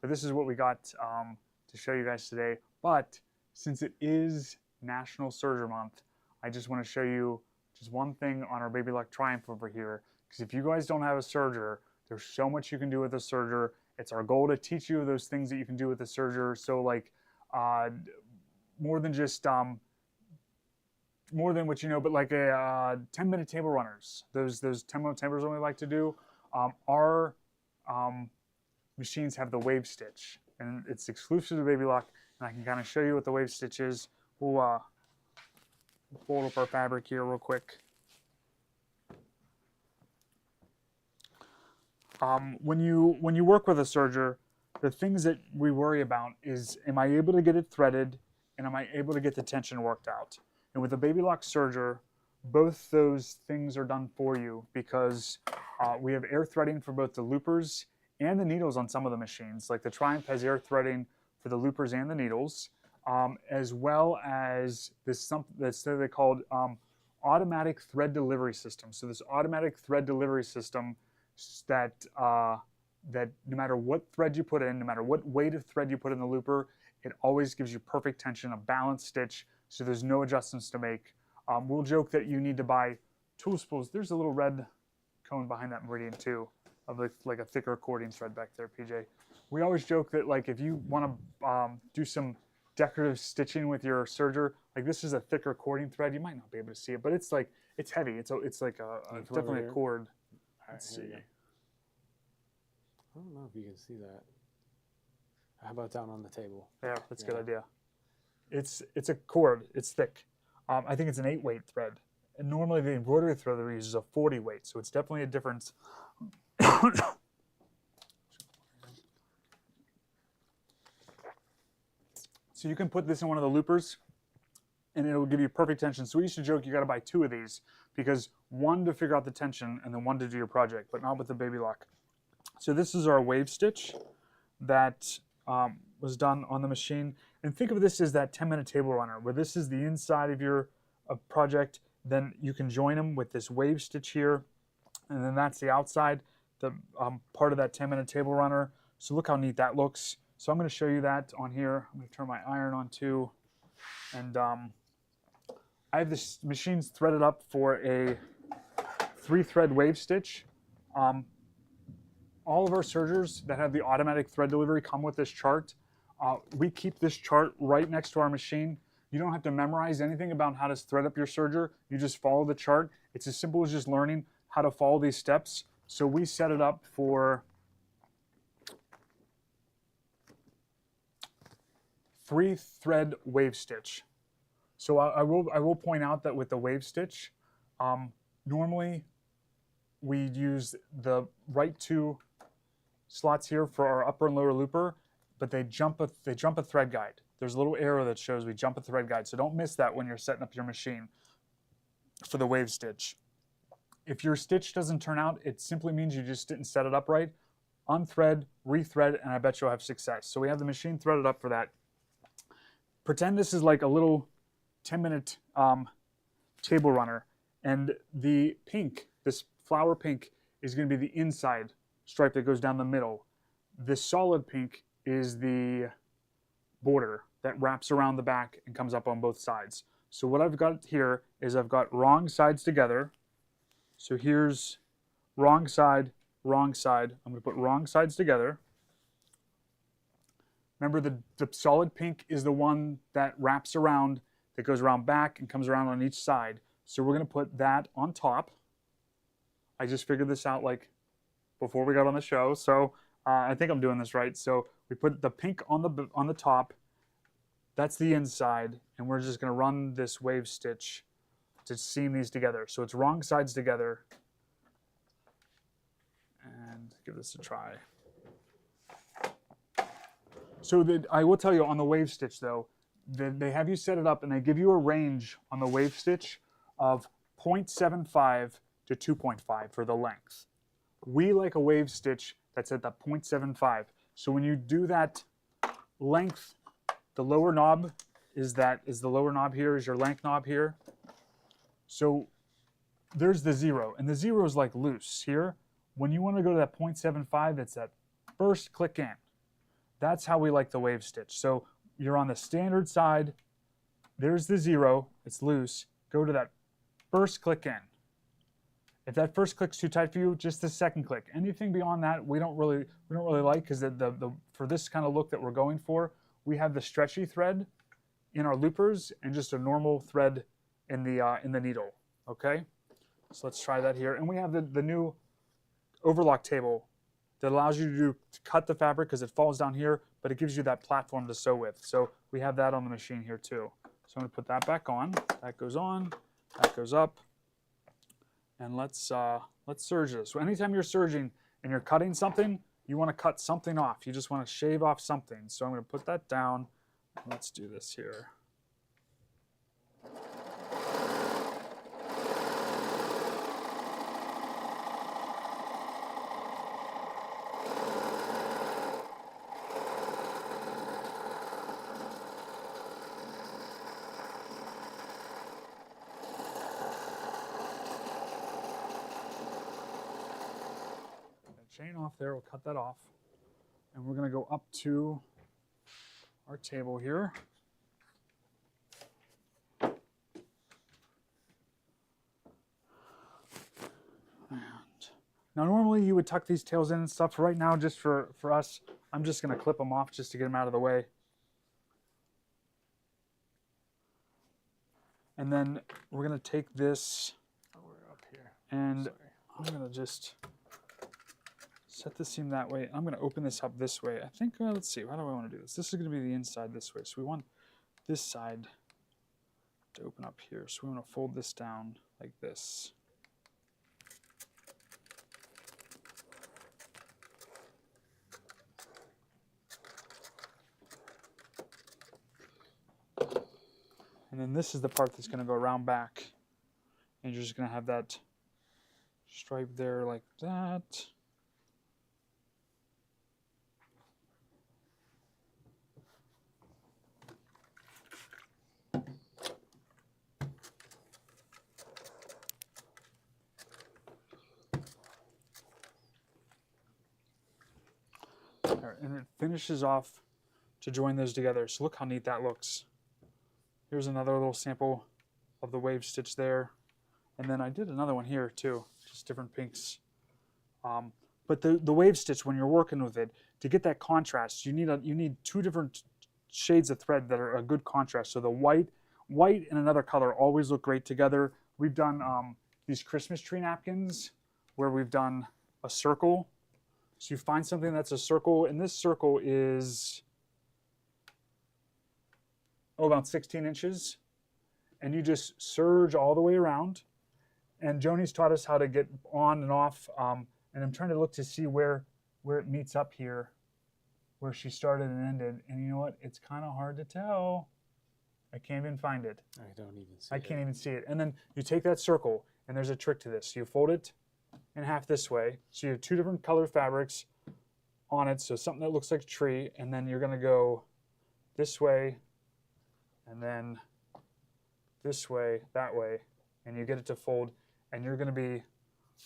this is what we got to show you guys today. But since it is National Serger Month, I just want to show you just one thing on our Baby Luck Triumph over here, Because if you guys don't have a serger, there's so much you can do with a serger. It's our goal to teach you those things that you can do with a serger. So like more than just more than what you know, but like a 10-minute table runners. Those 10-minute tables that we like to do. Our machines have the wave stitch, and it's exclusive to Baby Lock. And I can kind of show you what the wave stitch is. We'll fold up our fabric here real quick. When you work with a serger, the things that we worry about is, am I able to get it threaded, and am I able to get the tension worked out? And with the Baby Lock serger, both those things are done for you, because we have air threading for both the loopers and the needles on some of the machines. Like the Triumph has air threading for the loopers and the needles, as well as something that's called automatic thread delivery system. So this automatic thread delivery system that no matter what thread you put in, no matter what weight of thread you put in the looper, it always gives you perfect tension, a balanced stitch, so there's no adjustments to make. We'll joke that you need to buy tool spools. There's a little red cone behind that meridian too, of like a thicker cording thread back there, PJ. We always joke that like if you want to do some decorative stitching with your serger, like this is a thicker cording thread. You might not be able to see it, but it's like, it's heavy. It's like definitely a cord. Let's see. I don't know if you can see that. How about down on the table? Yeah, that's a good idea. It's a cord. It's thick. I think it's an 8-weight thread. And normally the embroidery thread that we use is a 40 weight, so it's definitely a difference. So you can put this in one of the loopers, and it will give you perfect tension. So we used to joke you got to buy 2 of these, because one to figure out the tension and then one to do your project, but not with the Baby Lock. So this is our wave stitch that was done on the machine. And think of this as that 10-minute table runner, where this is the inside of your project. Then you can join them with this wave stitch here, and then that's the outside, the part of that 10-minute table runner. So look how neat that looks. So I'm going to show you that on here. I'm going to turn my iron on too, and I have this machines threaded up for a 3-thread wave stitch. All of our sergers that have the automatic thread delivery come with this chart. We keep this chart right next to our machine. You don't have to memorize anything about how to thread up your serger. You just follow the chart. It's as simple as just learning how to follow these steps. So we set it up for 3-thread wave stitch. So I will point out that with the wave stitch, normally we use the right 2 slots here for our upper and lower looper, but they jump a thread guide. There's a little arrow that shows we jump a thread guide, so don't miss that when you're setting up your machine for the wave stitch. If your stitch doesn't turn out, it simply means you just didn't set it up right. Unthread, rethread, and I bet you'll have success. So we have the machine threaded up for that. Pretend this is like a little 10-minute table runner, and the pink, this flower pink, is going to be the inside stripe that goes down the middle. This solid pink is the border that wraps around the back and comes up on both sides. So what I've got here is I've got wrong sides together. So here's wrong side, wrong side. I'm going to put wrong sides together. Remember, the solid pink is the one that wraps around, that goes around back and comes around on each side. So we're going to put that on top. I just figured this out like before we got on the show, so I think I'm doing this right. So we put the pink on the top. That's the inside, and we're just going to run this wave stitch to seam these together. So it's wrong sides together, and give this a try. So I will tell you on the wave stitch though, they have you set it up and they give you a range on the wave stitch of 0.75 to 2.5 for the length. We like a wave stitch that's at the 0.75. So when you do that length, the lower knob is the lower knob here, is your length knob here. So there's the 0, and the 0 is like loose here. When you want to go to that 0.75, it's that first click in. That's how we like the wave stitch. So you're on the standard side, there's the 0, it's loose, go to that first click in. If that first click's too tight for you, just the second click. Anything beyond that, we don't really like, because for this kind of look that we're going for, we have the stretchy thread in our loopers and just a normal thread in the needle. Okay, so let's try that here. And we have the new overlock table that allows you to cut the fabric because it falls down here, but it gives you that platform to sew with. So we have that on the machine here too. So I'm going to put that back on. That goes on. That goes up. And let's serge this. So anytime you're serging and you're cutting something, you want to cut something off. You just want to shave off something. So I'm going to put that down. Let's do this here. Chain off there, we'll cut that off. And we're going to go up to our table here. And now normally you would tuck these tails in and stuff. Right now, just for us, I'm just going to clip them off just to get them out of the way. And then we're going to take this We're up here. and Sorry. I'm going to just set the seam that way. I'm going to open this up this way. I think, let's see, how do I want to do this? This is going to be the inside this way. So we want this side to open up here. So we want to fold this down like this. And then this is the part that's going to go around back. And you're just going to have that stripe there like that. And it finishes off to join those together. So look how neat that looks. Here's another little sample of the wave stitch there. And then I did another one here too, just different pinks. But the wave stitch, when you're working with it, to get that contrast, you need two different shades of thread that are a good contrast. So the white and another color always look great together. We've done these Christmas tree napkins where we've done a circle. So you find something that's a circle, and this circle is about 16 inches, and you just serge all the way around. And Joni's taught us how to get on and off, and I'm trying to look to see where it meets up here, where she started and ended. And you know what? It's kind of hard to tell. I can't even find it. I don't even see it. I can't even see it. And then you take that circle, and there's a trick to this. You fold it in half this way. So you have two different color fabrics on it. So something that looks like a tree, and then you're going to go this way, and then this way, that way, and you get it to fold, and you're going to be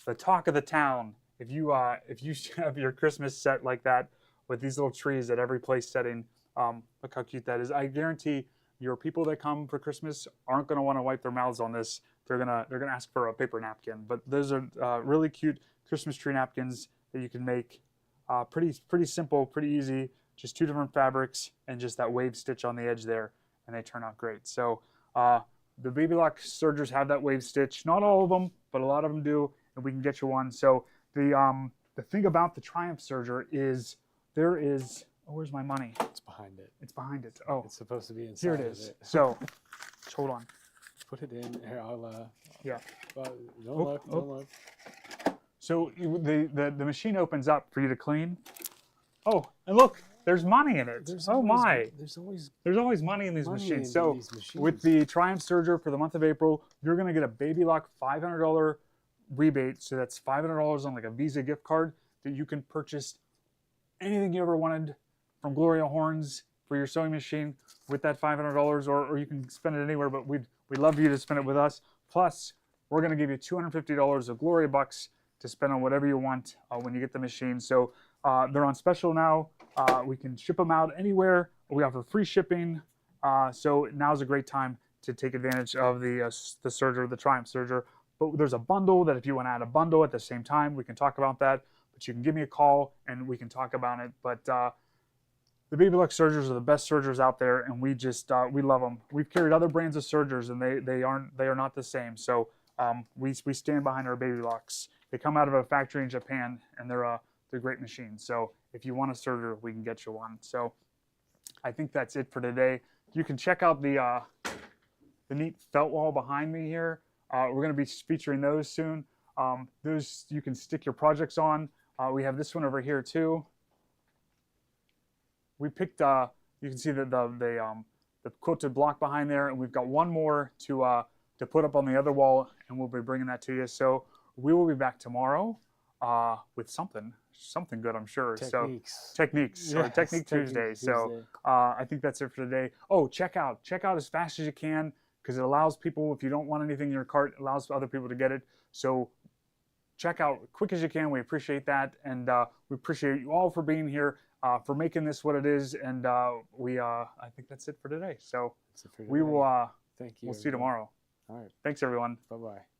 the talk of the town. If you have your Christmas set like that with these little trees at every place setting, look how cute that is. I guarantee your people that come for Christmas aren't going to want to wipe their mouths on this. They're gonna ask for a paper napkin. But those are really cute Christmas tree napkins that you can make. Pretty simple, pretty easy. Just two different fabrics and just that wave stitch on the edge there, and they turn out great. So the Baby Lock sergers have that wave stitch. Not all of them, but a lot of them do, and we can get you one. So the thing about the Triumph serger is there is. Oh, where's my money? It's behind it. It's behind it. Oh, It's supposed to be inside here it of is. it. So hold on. Put it in. Here, I'll. Yeah. Don't Oh, look. oh. Don't look. So the machine opens up for you to clean. Oh, and look, there's money in it. Oh my. There's always There's always money in these money machines. in So these machines. with the Triumph serger for the month of April, you're going to get a Baby Lock $500 rebate. So that's $500 on like a Visa gift card that you can purchase anything you ever wanted from Gloria Horns for your sewing machine with that $500, or you can spend it anywhere, but we'd love you to spend it with us. Plus, we're going to give you $250 of Gloria bucks to spend on whatever you want when you get the machine. So they're on special now. We can ship them out anywhere. We offer free shipping. So now's a great time to take advantage of the serger, the Triumph serger. but there's a bundle that if you want to add a bundle at the same time, we can talk about that. But you can give me a call and we can talk about it. But the Babylux sergers are the best sergers out there, and we just we love them. We've carried other brands of sergers, and they are not the same. So we stand behind our Babylux. They come out of a factory in Japan, and they're great machines. So if you want a serger, we can get you one. So I think that's it for today. You can check out the neat felt wall behind me here. We're going to be featuring those soon. Those you can stick your projects on. We have this one over here too. We picked, you can see the quilted block behind there, and we've got one more to put up on the other wall, and we'll be bringing that to you. So we will be back tomorrow with something good, I'm sure. Techniques. So techniques, or Yes, Technique Technique Tuesday. Tuesday. So I think that's it for today. Oh, check out as fast as you can, because it allows people, if you don't want anything in your cart, it allows other people to get it. So check out quick as you can. We appreciate that, and we appreciate you all for being here, for making this what it is, and I think that's it for today. So we will Thank you. we'll see you everyone. tomorrow. All right. Thanks, everyone. Bye-bye.